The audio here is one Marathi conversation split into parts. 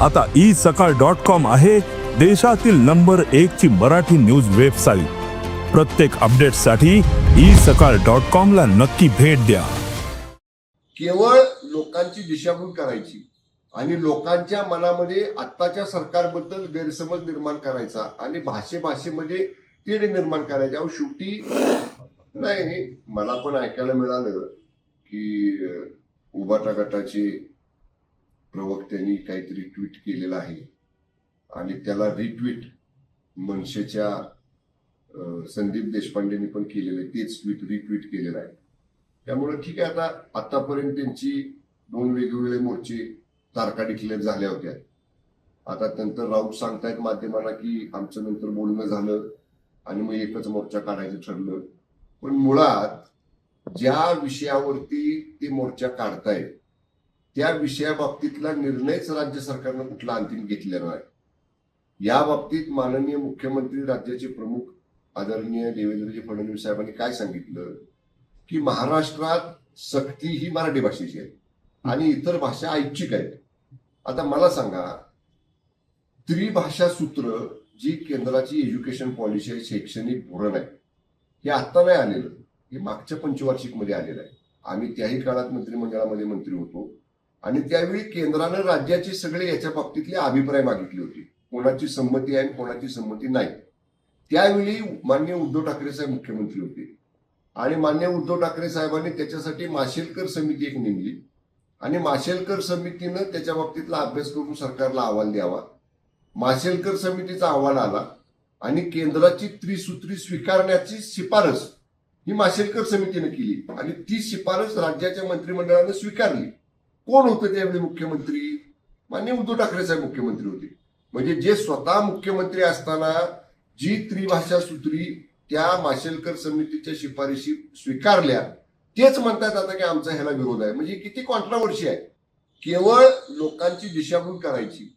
आता isakal.com आहे देशातील नंबर 1 ची मराठी न्यूज वेबसाईट। प्रत्येक अपडेटसाठी isakal.com ला नक्की भेट द्या। केवळ लोकांची दिशाभूल करायची आणि लोकांच्या मनामध्ये आत्ताच्या सरकारबद्दल गैरसमज निर्माण करायचा आणि भाषेमध्ये तेढ निर्माण करायचे। अहो शेवटी नाही, मला पण ऐकायला मिळालं की उबाटा गटाचे प्रवक्त्यांनी काहीतरी ट्विट केलेलं आहे आणि त्याला रिट्विट मनसेच्या संदीप देशपांडेंनी पण केलेलं आहे, तेच ट्विट रिट्विट केलेलं आहे। त्यामुळे ठीक आहे, आता आतापर्यंत त्यांची 2 वेगवेगळे मोर्चे तारखा डिक्लेअर झाल्या होत्या। आता नंतर राऊत सांगतायत माध्यमांना की आमचं नंतर बोलणं झालं आणि मग एकच मोर्चा काढायचं ठरलं। पण मुळात ज्या विषयावरती ते मोर्चा काढतायत त्या विषयाबाबतीतला निर्णयच राज्य सरकारनं कुठला अंतिम घेतलेला नाही। या बाबतीत माननीय मुख्यमंत्री, राज्याचे प्रमुख आदरणीय देवेंद्रजी फडणवीस साहेबांनी काय सांगितलं की महाराष्ट्रात सक्ती ही मराठी भाषेची आहे आणि इतर भाषा ऐच्छिक आहेत। आता मला सांगा, त्रिभाषा सूत्र जी केंद्राची एज्युकेशन पॉलिसी आहे, शैक्षणिक धोरण आहे, हे आत्ता नाही आलेलं, हे मागच्या पंचवार्षिक मध्ये आलेलं आहे। आम्ही त्याही काळात मंत्रिमंडळामध्ये मंत्री होतो आणि त्यावेळी केंद्रानं राज्याचे सगळे याच्या बाबतीतले अभिप्राय मागितले होते, कोणाची संमती आहे कोणाची संमती नाही। त्यावेळी माननीय उद्धव ठाकरे साहेब मुख्यमंत्री होते आणि माननीय उद्धव ठाकरे साहेबांनी त्याच्यासाठी माशेलकर समिती एक नेमली आणि माशेलकर समितीनं त्याच्या बाबतीतला अभ्यास करून सरकारला अहवाल द्यावा। माशेलकर समितीचा अहवाल आला आणि केंद्राची त्रिसूत्री स्वीकारण्याची शिफारस ही माशेलकर समितीने केली आणि ती शिफारस राज्याच्या मंत्रिमंडळानं स्वीकारली। कोण होते त्यावेळी मुख्यमंत्री? माननीय उद्धव ठाकरे साहेब मुख्यमंत्री होते। म्हणजे जे स्वतः मुख्यमंत्री असताना जी त्रिभाषा सूत्री त्या माशेलकर समितीच्या शिफारशी स्वीकारल्या, तेच म्हणतात आता की आमचा ह्याला विरोध आहे। म्हणजे किती कॉन्ट्रावर्सी आहे। केवळ लोकांची दिशाभूल करायची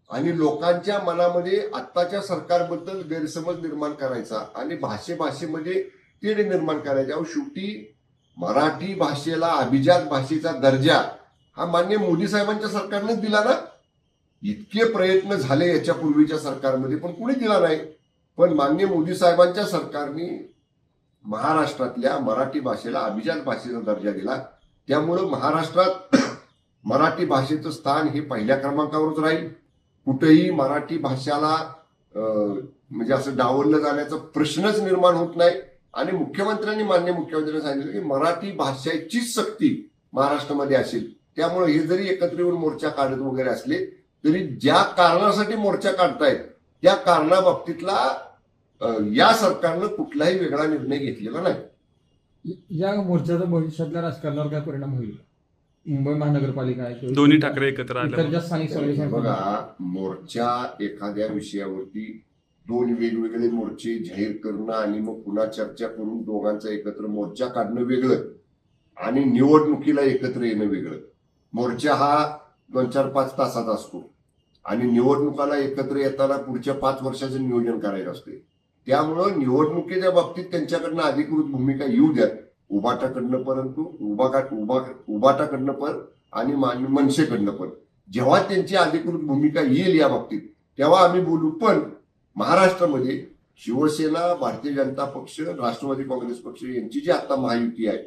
आणि लोकांच्या मनामध्ये आत्ताच्या सरकारबद्दल गैरसमज निर्माण करायचा आणि भाषेमध्ये तेढ निर्माण करायचे। अहो शेवटी मराठी भाषेला अभिजात भाषेचा दर्जा हा माननीय मोदी साहेबांच्या सरकारनेच दिला ना। इतके प्रयत्न झाले याच्या पूर्वीच्या सरकारमध्ये पण कुणी दिला नाही, पण माननीय मोदी साहेबांच्या सरकारने महाराष्ट्रातल्या मराठी भाषेला अभिजात भाषेचा दर्जा दिला। त्यामुळं महाराष्ट्रात मराठी भाषेचं स्थान हे पहिल्या क्रमांकावरच राहील। कुठेही मराठी भाषेला म्हणजे असं डावललं जाण्याचा प्रश्नच निर्माण होत नाही आणि माननीय मुख्यमंत्र्यांनी सांगितलं की मराठी भाषेचीच सक्ती महाराष्ट्रामध्ये असेल। त्यामुळे हे जरी एकत्र येऊन मोर्चा काढत वगैरे असले तरी ज्या कारणासाठी मोर्चा काढतायत त्या कारणाबाबतीतला या सरकारनं कुठलाही वेगळा निर्णय घेतलेला नाही। या मोर्चाचा भविष्यातल्या राजकारणावर काय परिणाम होईल? मुंबई महानगरपालिका आहे, दोन्ही ठाकरे एकत्र आले, स्थानिक स्वराज्य बघा, मोर्चा एखाद्या विषयावरती 2 वेगवेगळे मोर्चे जाहीर करणं आणि मग पुन्हा चर्चा करून दोघांचा एकत्र मोर्चा काढणं वेगळं आणि निवडणुकीला एकत्र येणं वेगळं। मोर्चा हा 2-4-5 तासाचा असतो आणि निवडणुकाला एकत्र येताना पुढच्या 5 वर्षाचं नियोजन करायचं असते। त्यामुळं निवडणुकीच्या बाबतीत त्यांच्याकडनं अधिकृत भूमिका येऊ द्या, उबाटाकडनं पण आणि मनसेकडनं पण। जेव्हा त्यांची अधिकृत भूमिका येईल या बाबतीत तेव्हा आम्ही बोलू। पण महाराष्ट्रामध्ये शिवसेना, भारतीय जनता पक्ष, राष्ट्रवादी काँग्रेस पक्ष यांची जी आता महायुती आहे,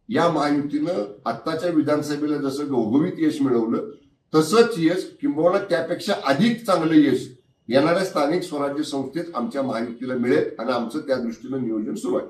या महायुतीनं आत्ताच्या विधानसभेला जसं घवघवीत यश मिळवलं तसंच यश किंबहुना त्यापेक्षा अधिक चांगलं यश येणाऱ्या स्थानिक स्वराज्य संस्थेत आमच्या महायुतीला मिळेल आणि आमचं त्या दृष्टीनं नियोजन सुरू आहे।